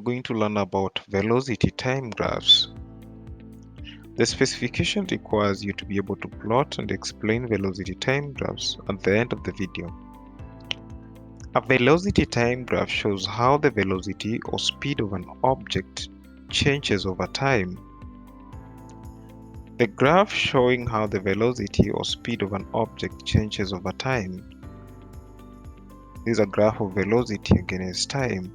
going to learn about velocity time graphs. The specification requires you to be able to plot and explain velocity time graphs at the end of the video. A velocity time graph shows how the velocity or speed of an object changes over time. The graph showing how the velocity or speed of an object changes over time. This is a graph of velocity against time.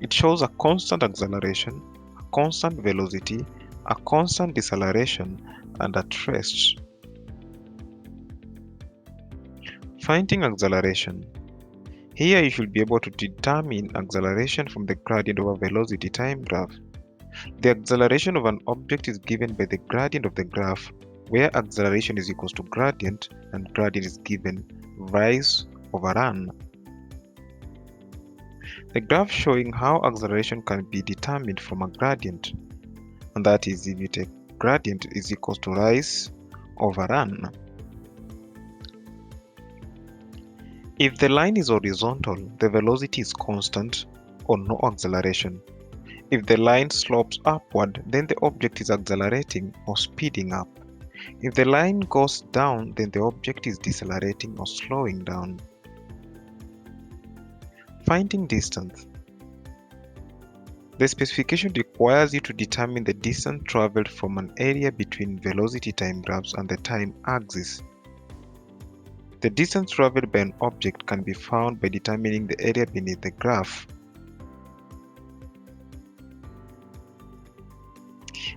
It shows a constant acceleration, a constant velocity, a constant deceleration, and at rest. Finding acceleration. Here you should be able to determine acceleration from the gradient of a velocity time graph. The acceleration of an object is given by the gradient of the graph, where acceleration is equal to gradient and gradient is given rise over run. The graph showing how acceleration can be determined from a gradient, and that is if you take gradient is equal to rise over run. If the line is horizontal, the velocity is constant or no acceleration. If the line slopes upward, then the object is accelerating or speeding up. If the line goes down, then the object is decelerating or slowing down. Finding distance. The specification requires you to determine the distance traveled from an area between velocity time graphs and the time axis. The distance traveled by an object can be found by determining the area beneath the graph.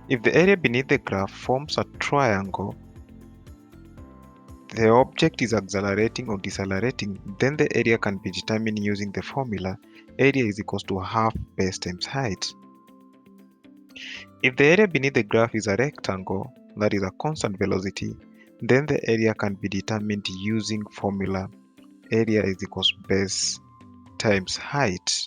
If the area beneath the graph forms a triangle, the object is accelerating or decelerating, then the area can be determined using the formula area is equal to half base times height. If the area beneath the graph is a rectangle, that is a constant velocity, then the area can be determined using formula area is equal to base times height.